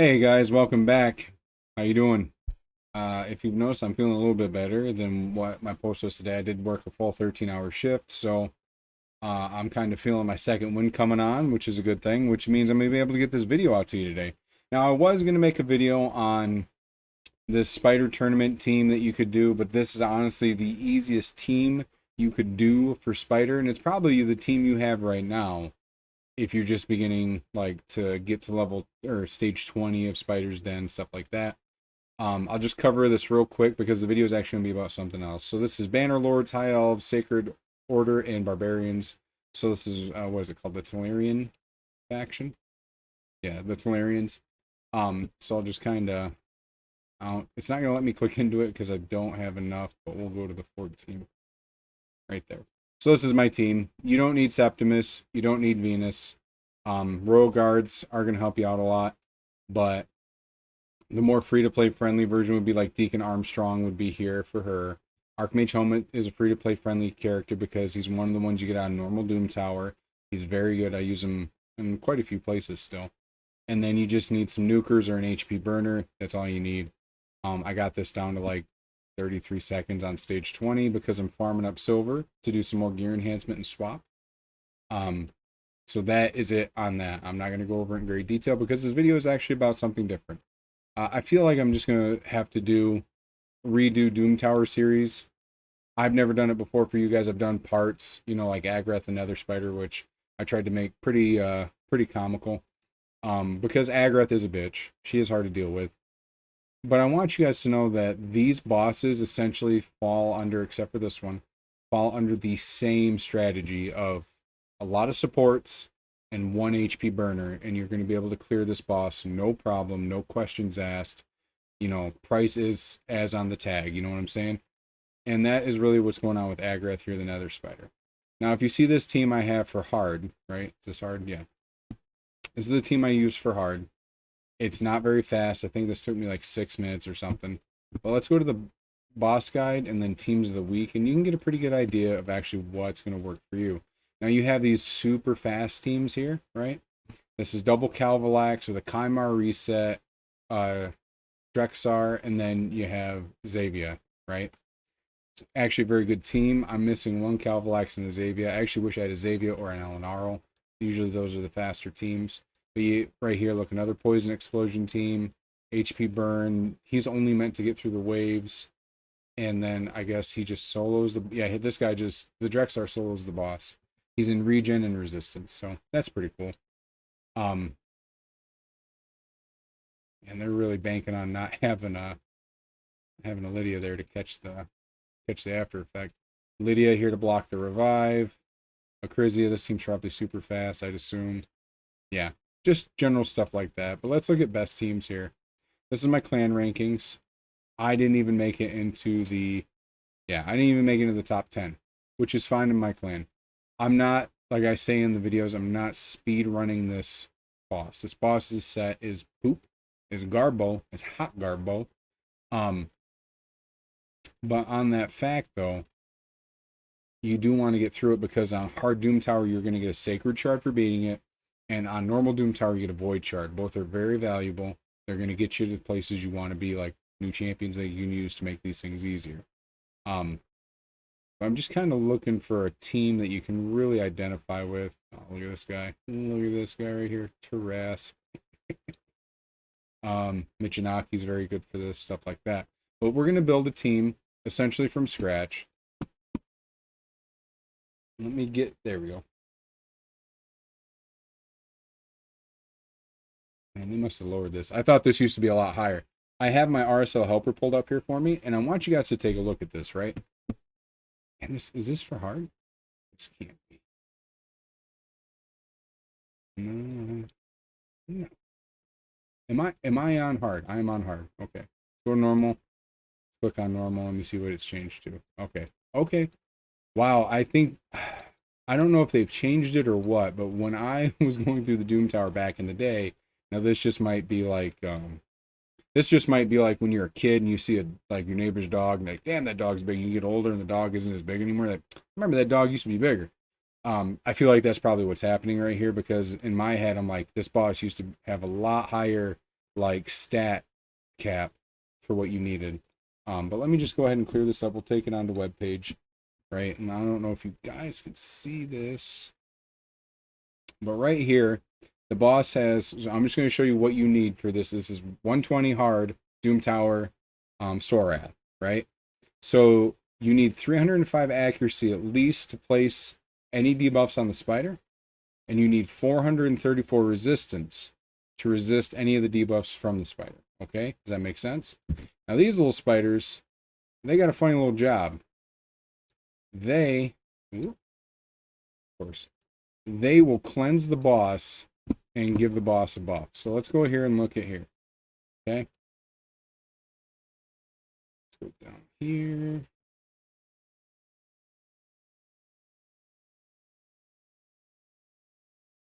Hey guys, welcome back. How you doing? If you've noticed, I'm feeling a little bit better than what my post was today. I did work a full 13-hour shift, so I'm kind of feeling my second wind coming on, which is a good thing, which means I'm going to be able to get this video out to you today. Now, I was going to make a video on this spider tournament team that you could do, but this is honestly the easiest team you could do for spider, and it's probably the team you have right now if you're just beginning like to get to level or stage 20 of Spider's Den, stuff like that. I'll just cover this real quick because the video is actually going to be about something else. So this is Banner Lords, High Elves, Sacred Order, and Barbarians. So this is, what is it called? The Talarian faction? Yeah, the Talarians. So I'll just kind of, it's not going to let me click into it because I don't have enough, but we'll go to the 14 right there. So this is my team. You don't need Septimus. You don't need Venus. Royal Guards are going to help you out a lot, but the more free-to-play friendly version would be like Deacon Armstrong would be here for her. Archmage Helmet is a free-to-play friendly character because he's one of the ones you get out of normal Doom Tower. He's very good. I use him in quite a few places still. And then you just need some nukers or an HP burner. That's all you need. I got this down to like 33 seconds on stage 20 because I'm farming up silver to do some more gear enhancement and swap. So that is it on that. I'm not going to go over it in great detail because this video is actually about something different. I feel like I'm just going to have to redo Doom Tower series. I've never done it before for you guys. I've done parts, like Agrath and Nether Spider, which I tried to make pretty comical. Because Agrath is a bitch. She is hard to deal with. But I want you guys to know that these bosses essentially fall under, except for this one, fall under the same strategy of a lot of supports and 1 HP burner, and you're going to be able to clear this boss no problem, no questions asked. Price is as on the tag, you know what I'm saying? And that is really what's going on with Agrath here, the Nether Spider. Now, if you see this team I have for hard, right? Is this hard? Yeah. This is the team I use for hard. It's not very fast. I think this took me like 6 minutes or something. But let's go to the boss guide and then teams of the week, and you can get a pretty good idea of actually what's going to work for you. Now you have these super fast teams here, right? This is double Calvalax with a Kymar reset, Drexar, and then you have Xavia, right? It's actually a very good team. I'm missing one Calvalax and a Xavia. I actually wish I had a Xavia or an Alanaro. Usually those are the faster teams. But right here, look, another Poison Explosion team. HP Burn. He's only meant to get through the waves. And then I guess he just solos the... Yeah, this guy just... The Drexar solos the boss. He's in regen and resistance. So that's pretty cool. And they're really banking on not having a Lydia there to catch the after effect. Lydia here to block the revive. Acrizia, this team's probably super fast, I'd assume. Yeah, just general stuff like that. But let's look at best teams here. This is my clan rankings. I didn't even make it into the... Yeah, I didn't even make it into the top 10, which is fine in my clan. I'm not, like I say in the videos, I'm not speed running this boss. This boss's set is poop, is Garbo, is hot Garbo. But on that fact, though, you do want to get through it because on hard Doom Tower, you're going to get a Sacred Shard for beating it. And on normal Doom Tower, you get a Void Shard. Both are very valuable. They're going to get you to the places you want to be, like new champions that you can use to make these things easier. I'm just kind of looking for a team that you can really identify with. Oh, look at this guy. Look at this guy right here. Taras. Michinaki's very good for this, stuff like that. But we're going to build a team essentially from scratch. Let me get... There we go. Man, they must have lowered this. I thought this used to be a lot higher. I have my RSL helper pulled up here for me, and I want you guys to take a look at this, right? And is this for hard? This can't be. No. No. Am I on hard? I am on hard. Okay. Go normal. Click on normal. Let me see what it's changed to. Okay. Okay. Wow, I think... I don't know if they've changed it or what, but when I was going through the Doom Tower back in the day, now this just might be like... This just might be like when you're a kid and you see like your neighbor's dog and like, damn, that dog's big. And you get older and the dog isn't as big anymore. Like, remember that dog used to be bigger. I feel like that's probably what's happening right here because in my head, I'm like, this boss used to have a lot higher like stat cap for what you needed. But let me just go ahead and clear this up. We'll take it on the web page, right? And I don't know if you guys can see this, but right here, the boss has. So I'm just going to show you what you need for this. This is 120 hard Doom Tower, Sorath, right? So you need 305 accuracy at least to place any debuffs on the spider, and you need 434 resistance to resist any of the debuffs from the spider. Okay, does that make sense? Now these little spiders, they got a funny little job. They, of course, they will cleanse the boss and give the boss a buff. So let's go here and look at here. Okay, let's go down here.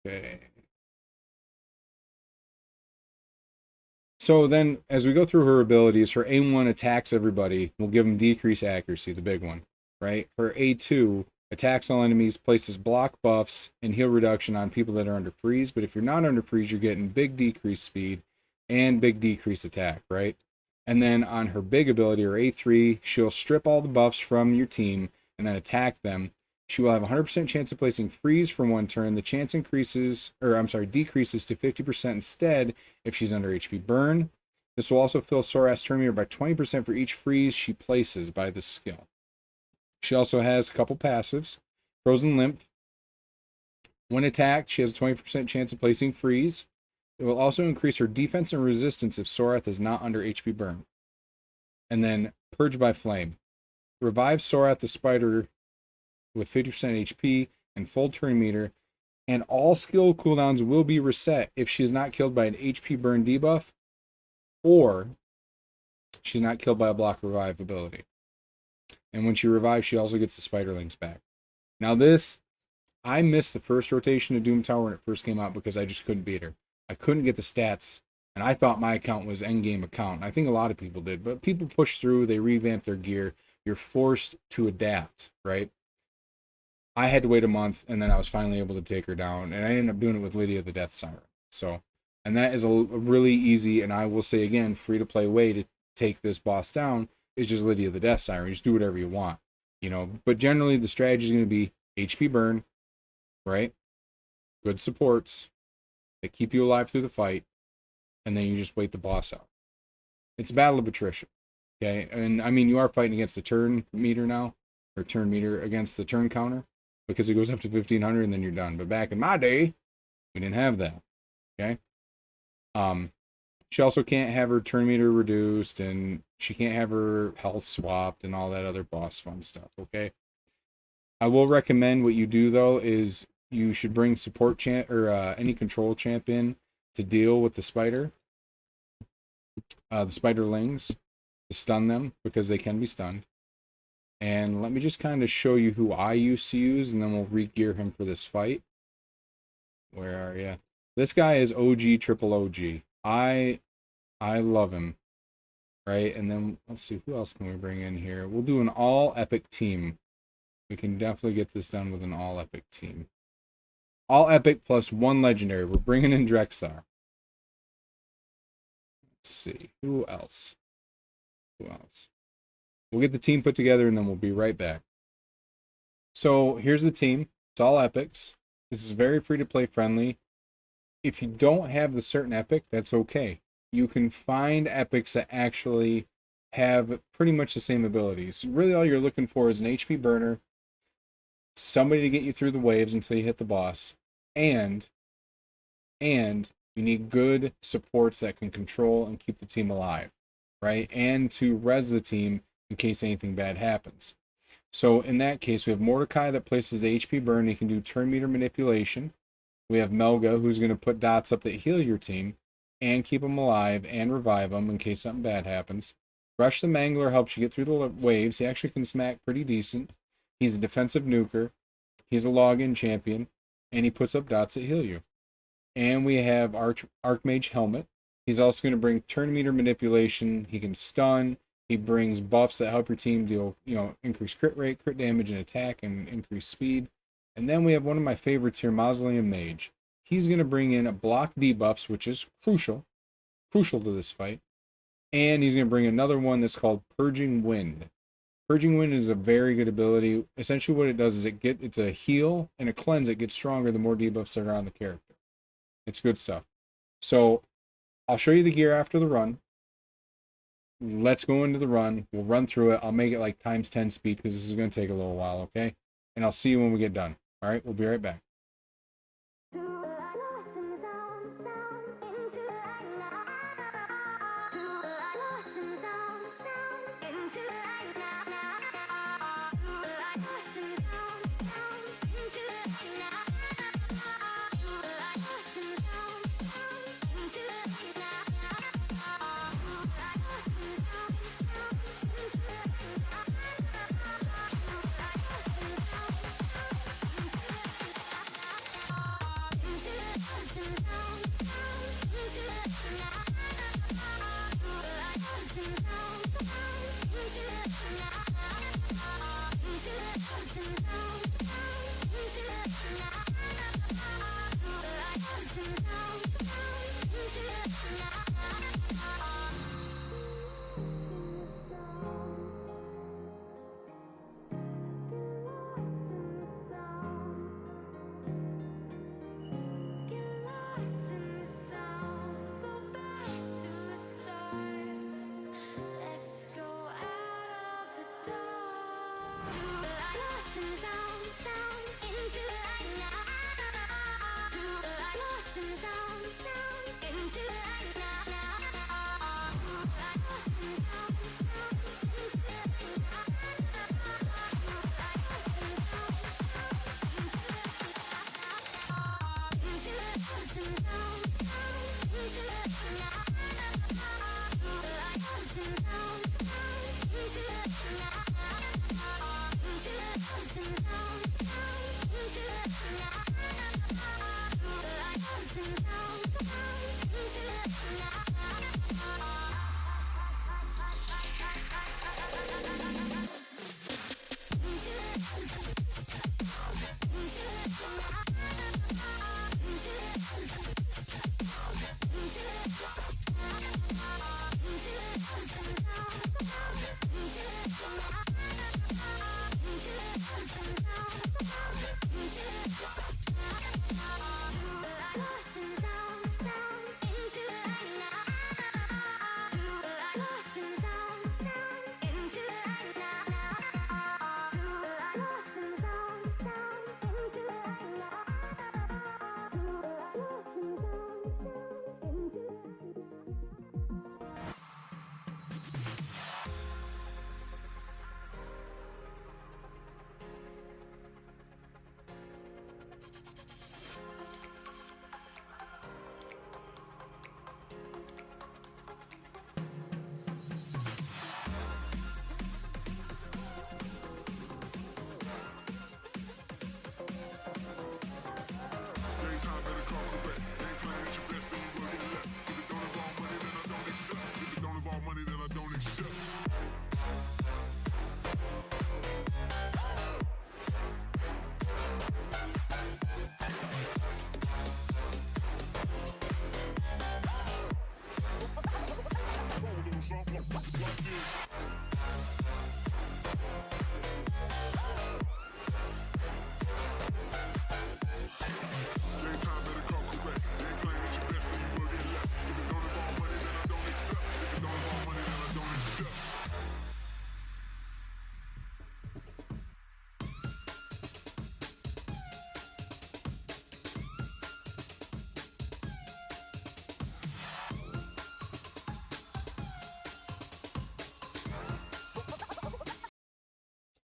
Okay. So then, as we go through her abilities, her A1 attacks everybody, will give them decreased accuracy, the big one, right? Her A2 attacks all enemies, places block buffs and heal reduction on people that are under freeze. But if you're not under freeze, you're getting big decreased speed and big decreased attack, right? And then on her big ability, her A3, she'll strip all the buffs from your team and then attack them. She will have a 100% chance of placing freeze for one turn. The chance decreases to 50% instead if she's under HP burn. This will also fill Sorath's turn meter by 20% for each freeze she places by this skill. She also has a couple passives. Frozen Lymph. When attacked, she has a 20% chance of placing freeze. It will also increase her defense and resistance if Sorath is not under HP burn. And then Purge by Flame. Revive Sorath the Spider with 50% HP and full turn meter, and all skill cooldowns will be reset if she is not killed by an HP burn debuff, or she's not killed by a block revive ability. And when she revives, she also gets the Spiderlings back. Now this, I missed the first rotation of Doom Tower when it first came out because I just couldn't beat her. I couldn't get the stats, and I thought my account was endgame account. I think a lot of people did, but people push through, they revamp their gear. You're forced to adapt, right? I had to wait a month, and then I was finally able to take her down, and I ended up doing it with Lydia the Death Siren. So, and that is a really easy, and I will say again, free-to-play way to take this boss down is just Lydia the Death Siren. Just do whatever you want, you know. But generally, the strategy is going to be HP burn, right? Good supports that keep you alive through the fight, and then you just wait the boss out. It's a battle of attrition, okay? And I mean, you are fighting against the turn meter now, or turn meter against the turn counter, because it goes up to 1500 and then you're done. But back in my day, we didn't have that. Okay. She also can't have her turn meter reduced, and she can't have her health swapped and all that other boss fun stuff. Okay. I will recommend what you do though is you should bring support champ or any control champion to deal with the spider, the spiderlings, to stun them because they can be stunned. And let me just kind of show you who I used to use, and then we'll re-gear him for this fight. Where are you? This guy is OG triple OG. I love him. Right? And then let's see, who else can we bring in here? We'll do an all-epic team. We can definitely get this done with an all-epic team. All-epic plus one legendary. We're bringing in Drexar. Let's see. Who else? Who else? We'll get the team put together, and then we'll be right back. So here's the team. It's all epics. This is very free-to-play friendly. If you don't have the certain epic, that's okay. You can find epics that actually have pretty much the same abilities. Really all you're looking for is an HP burner, somebody to get you through the waves until you hit the boss, and you need good supports that can control and keep the team alive, right? And to res the team in case anything bad happens. So in that case, we have Mordecai that places the HP burn. He can do turn meter manipulation. We have Melga, who's going to put dots up that heal your team and keep them alive and revive them in case something bad happens. Rush the Mangler helps you get through the waves. He actually can smack pretty decent. He's a defensive nuker. He's a login champion, and he puts up dots that heal you. And we have Archmage Helmet. He's also going to bring turn meter manipulation. He can stun. He brings buffs that help your team deal, increase crit rate, crit damage, and attack, and increase speed. And then we have one of my favorites here, Mausoleum Mage. He's going to bring in block debuffs, which is crucial. crucial to this fight. And he's going to bring another one that's called Purging Wind. Purging Wind is a very good ability. Essentially what it does is it's a heal and a cleanse. It gets stronger the more debuffs are on the character. It's good stuff. So I'll show you the gear after the run. Let's go into the run. We'll run through it. I'll make it like times 10 speed because this is going to take a little while, okay? And I'll see you when we get done. All right, we'll be right back.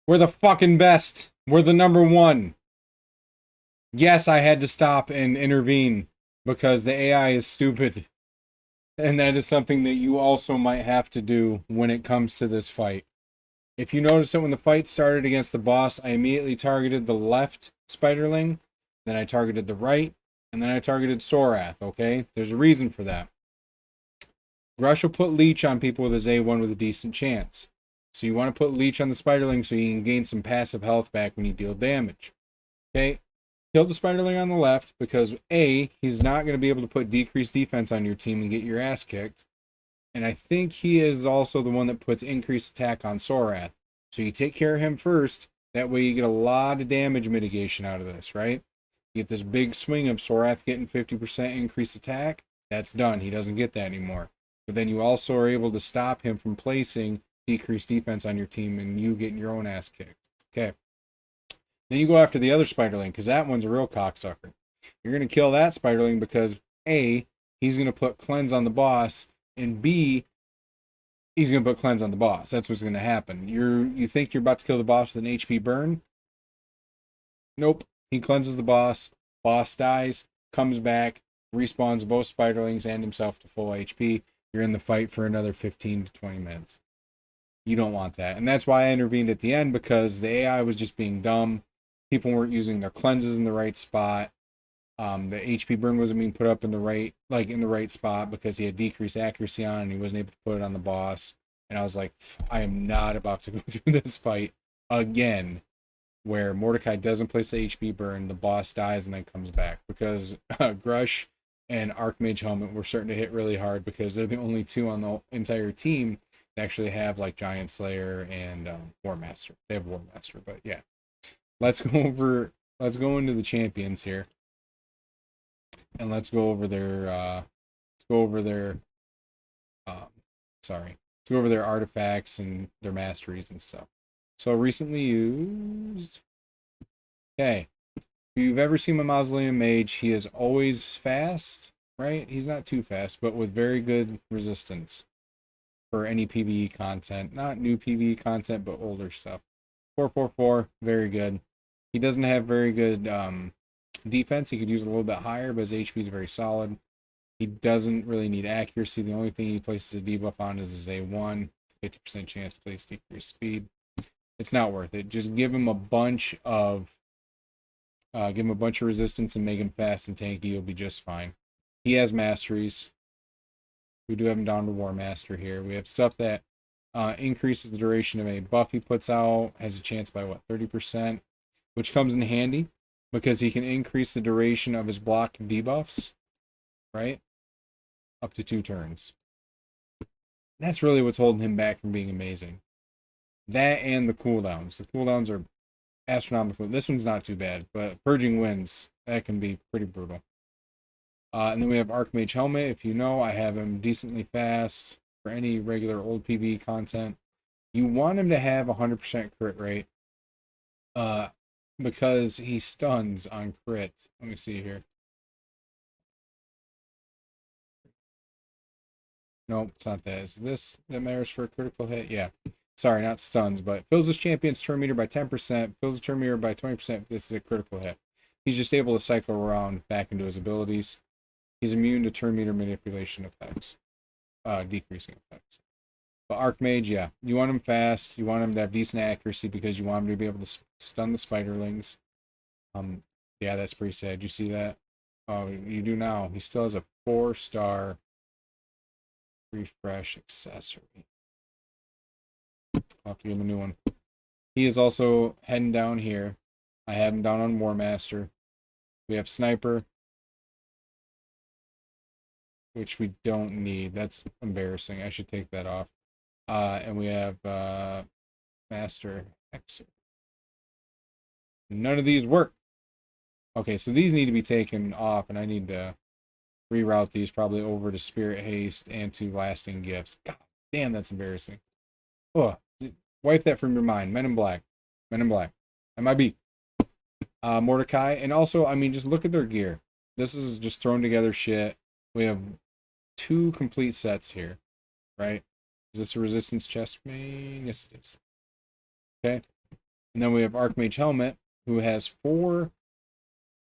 We're the fucking best. We're the number one. Yes, I had to stop and intervene because the AI is stupid. And that is something that you also might have to do when it comes to this fight. If you notice that when the fight started against the boss, I immediately targeted the left spiderling, then I targeted the right, and then I targeted Sorath, okay? There's a reason for that. Grush will put Leech on people with his A1 with a decent chance. So you want to put Leech on the spiderling so you can gain some passive health back when you deal damage. Okay? Kill the Spiderling on the left because A, he's not going to be able to put decreased defense on your team and get your ass kicked. And I think he is also the one that puts increased attack on Sorath. So you take care of him first. That way you get a lot of damage mitigation out of this, right? You get this big swing of Sorath getting 50% increased attack. That's done. He doesn't get that anymore. But then you also are able to stop him from placing decreased defense on your team and you getting your own ass kicked. Okay. Then you go after the other Spiderling because that one's a real cocksucker. You're going to kill that Spiderling because A, he's going to put cleanse on the boss, and B, he's going to put cleanse on the boss. That's what's going to happen. You think you're about to kill the boss with an HP burn? Nope. He cleanses the boss. Boss dies, comes back, respawns both Spiderlings and himself to full HP. You're in the fight for another 15 to 20 minutes. You don't want that. And that's why I intervened at the end, because the AI was just being dumb. People weren't using their cleanses in the right spot. The HP burn wasn't being put up in the right spot because he had decreased accuracy on and he wasn't able to put it on the boss. And I was like, I am not about to go through this fight again where Mordecai doesn't place the HP burn, the boss dies and then comes back, because Grush and Archmage Helmet were starting to hit really hard because they're the only two on the entire team that actually have like Giant Slayer and War Master. They have War Master, but yeah. Let's go into the champions here. And let's go over their artifacts and their masteries and stuff. So recently used. Okay. If you've ever seen my Mausoleum Mage, he is always fast, right? He's not too fast, but with very good resistance for any PvE content. Not new PvE content, but older stuff. 444, very good. He doesn't have very good defense. He could use a little bit higher, but his HP is very solid. He doesn't really need accuracy. The only thing he places a debuff on is his A1. It's 50% chance to place decreased speed. It's not worth it. Just give him a bunch of resistance and make him fast and tanky. You'll be just fine. He has masteries. We do have him down to War Master here. We have stuff that increases the duration of a buff he puts out. Has a chance by 30%, which comes in handy because he can increase the duration of his block debuffs, right? Up to 2 turns. That's really what's holding him back from being amazing. That and the cooldowns. The cooldowns are astronomical. This one's not too bad, but Purging Winds, that can be pretty brutal. And then we have Archmage Helmet. If you know, I have him decently fast for any regular old PvE content. You want him to have 100% crit rate. Because he stuns on crit. Let me see here. Nope, it's not that. Is this that matters for a critical hit? Yeah. Sorry, not stuns, but fills his champion's turn meter by 10%, fills the turn meter by 20%. This is a critical hit. He's just able to cycle around back into his abilities. He's immune to turn meter manipulation effects, decreasing effects. But Archmage, yeah, you want him fast. You want him to have decent accuracy because you want him to be able to stun the Spiderlings. Yeah, that's pretty sad. You see that? Oh, you do now. He still has a 4-star refresh accessory. I'll have to give him a new one. He is also heading down here. I have him down on War Master. We have Sniper, which we don't need. That's embarrassing. I should take that off. And we have Master Hexer. None of these work. Okay, so these need to be taken off, and I need to reroute these probably over to Spirit Haste and to Lasting Gifts. God damn, that's embarrassing. Oh, wipe that from your mind. Men in Black. Men in Black. MIB. Mordecai. And also, I mean, just look at their gear. This is just thrown together shit. We have 2 complete sets here, right? Is this a Resistance chest main? Yes, it is. Okay. And then we have Archmage Helmet, who has 4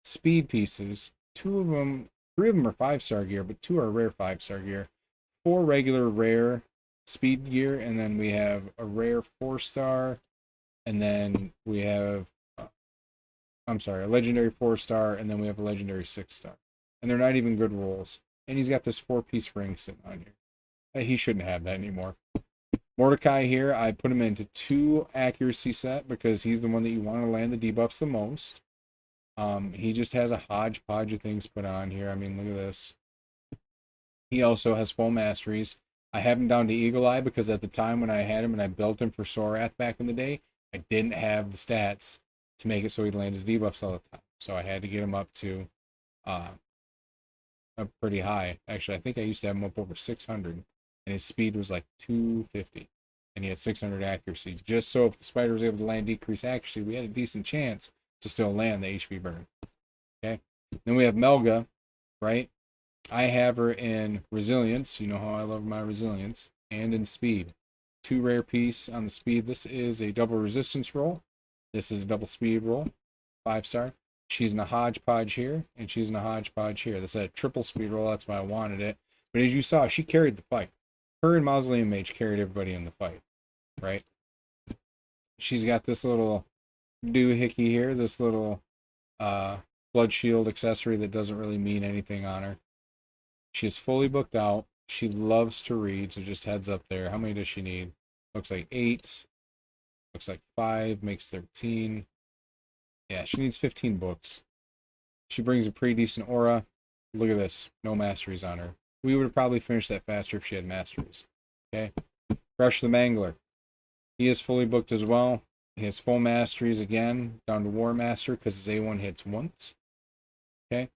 speed pieces. 3 of them are 5-star gear, but 2 are rare 5-star gear. 4 regular rare speed gear, and then we have a rare 4-star, and then we have a legendary 4-star, and then we have a legendary 6-star. And they're not even good rolls. And he's got this 4-piece ring sitting on here. He shouldn't have that anymore. Mordecai here, I put him into 2 accuracy set because he's the one that you want to land the debuffs the most. He just has a hodgepodge of things put on here. I mean, look at this. He also has full masteries. I have him down to Eagle Eye because at the time when I had him and I built him for Sorath back in the day, I didn't have the stats to make it so he lands debuffs all the time. So I had to get him up to uh, a pretty high. Actually, I think I used to have him up over 600, and his speed was like 250, and he had 600 accuracy. Just so if the spider was able to land decrease accuracy, we had a decent chance to still land the HP burn. Okay. Then we have Melga, right? I have her in resilience. You know how I love my resilience, and in speed. 2 rare piece on the speed. This is a double resistance roll. This is a double speed roll. 5-star. She's in a hodgepodge here, and she's in a hodgepodge here. This is a triple speed roll. That's why I wanted it. But as you saw, she carried the fight. Her and Mausoleum Mage carried everybody in the fight, right? She's got this little doohickey here, this little blood shield accessory that doesn't really mean anything on her. She is fully booked out. She loves to read, so just heads up there. How many does she need? Looks like 8. Looks like 5 makes 13. Yeah, she needs 15 books. She brings a pretty decent aura. Look at this. No masteries on her. We would have probably finished that faster if she had masteries. Okay. Rush the Mangler. He is fully booked as well. He has full masteries again, down to War Master because his A1 hits once. Okay.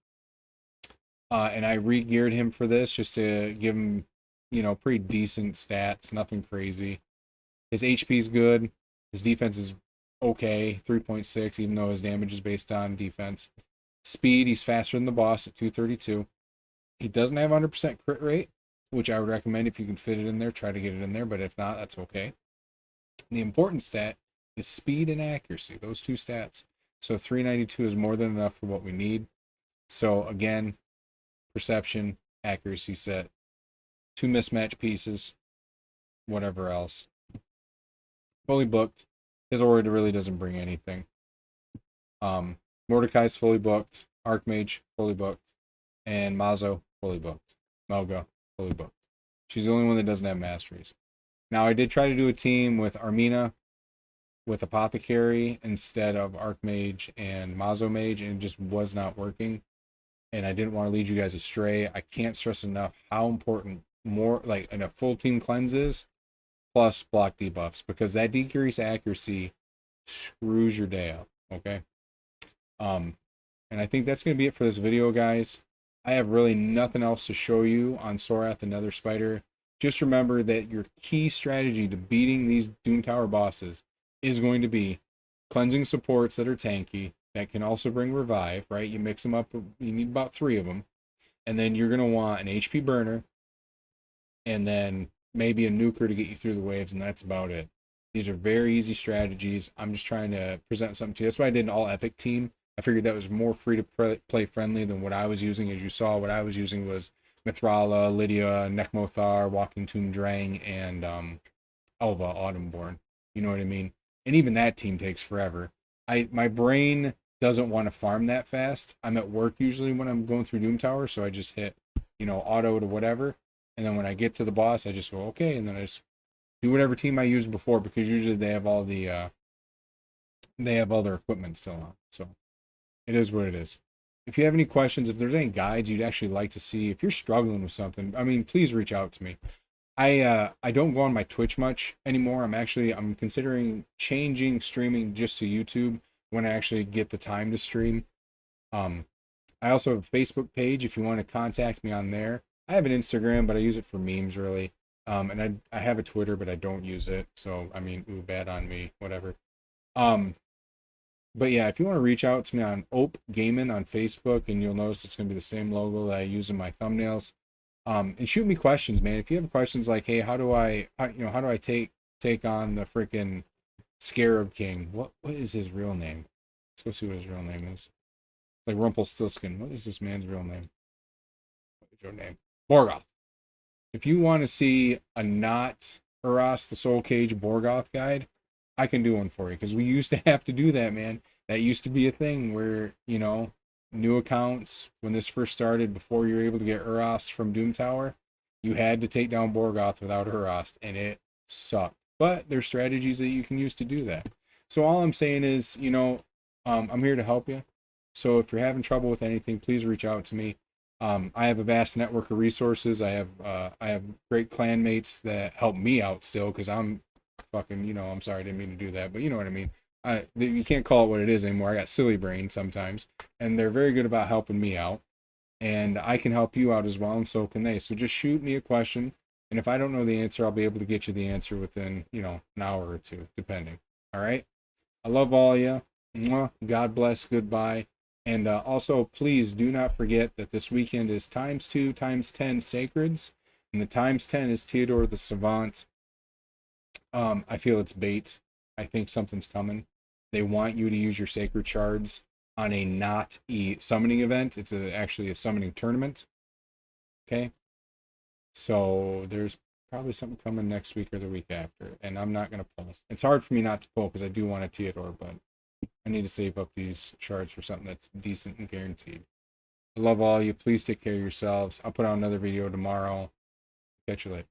And I re-geared him for this just to give him, you know, pretty decent stats, nothing crazy. His HP is good. His defense is okay, 3.6, even though his damage is based on defense. Speed, he's faster than the boss at 232. He doesn't have 100% crit rate, which I would recommend if you can fit it in there, try to get it in there, but if not, that's okay. The important stat is speed and accuracy, those 2 stats. So 392 is more than enough for what we need. So again, perception, accuracy set, 2 mismatch pieces, whatever else. Fully booked. His aura really doesn't bring anything. Mordecai's fully booked. Archmage, fully booked. And Mazo, fully booked. Melga, fully booked. She's the only one that doesn't have masteries. Now, I did try to do a team with Armina, with Apothecary, instead of Archmage and Mazo Mage, and it just was not working. And I didn't want to lead you guys astray. I can't stress enough how important more, like, in a full team cleanse is, plus block debuffs, because that decreased accuracy screws your day up, okay? And I think that's going to be it for this video, guys. I have really nothing else to show you on Sorath the Nether Spider. Just remember that your key strategy to beating these Doom Tower bosses is going to be cleansing supports that are tanky, that can also bring revive, right? You mix them up, you need about 3 of them. And then you're going to want an HP burner, and then maybe a nuker to get you through the waves, and that's about it. These are very easy strategies. I'm just trying to present something to you. That's why I did an all-epic team. I figured that was more free to play friendly than what I was using. As you saw, what I was using was Mithrala, Lydia, Nekmothar, Walking Tomb Drang, and Elva, Autumnborn. You know what I mean? And even that team takes forever. My brain doesn't want to farm that fast. I'm at work usually when I'm going through Doom Tower, so I just hit, you know, auto to whatever. And then when I get to the boss, I just go, okay, and then I just do whatever team I used before, because usually they have all the they have all their equipment still on. So it is what it is. If you have any questions, if there's any guides you'd actually like to see, if you're struggling with something, I mean, please reach out to me. I don't go on my Twitch much anymore. I'm considering changing streaming just to YouTube when I actually get the time to stream. I also have a Facebook page if you want to contact me on there. I have an Instagram, but I use it for memes really. And I have a Twitter, but I don't use it. So I mean, ooh, bad on me, whatever. But yeah, if you want to reach out to me on Ope Gaming on Facebook, and you'll notice it's going to be the same logo that I use in my thumbnails. And shoot me questions, man. If you have questions like, hey, how do I take on the freaking Scarab King? What is his real name? Let's go see what his real name is. It's like Rumpelstiltskin. What is this man's real name? What is your name? Morgoth. If you want to see a not Uras the Soul Cage Morgoth guide, I can do one for you, because we used to have to do that, man. That used to be a thing where, you know, new accounts, when this first started, before you were able to get Urast from Doom Tower, you had to take down Morgoth without Urast, and it sucked. But there's strategies that you can use to do that. So all I'm saying is, you know, I'm here to help you. So if you're having trouble with anything, please reach out to me. I have a vast network of resources. I have great clanmates that help me out still because I'm fucking, I'm sorry, I didn't mean to do that, but you know what I mean. You can't call it what it is anymore. I got silly brain sometimes, and they're very good about helping me out, and I can help you out as well, and so can they. So just shoot me a question, and if I don't know the answer, I'll be able to get you the answer within, an hour or two, depending. All right. I love all of you. Mwah. God bless. Goodbye. And also, please do not forget that this weekend is times 2 times 10 sacreds, and the times 10 is Theodore the Savant. I feel it's bait. I think something's coming. They want you to use your sacred shards on a not summoning event. It's actually a summoning tournament. Okay. So there's probably something coming next week or the week after, and I'm not gonna pull. It's hard for me not to pull because I do want a Theodore, but I need to save up these shards for something that's decent and guaranteed. I love all of you. Please take care of yourselves. I'll put out another video tomorrow. Catch you later.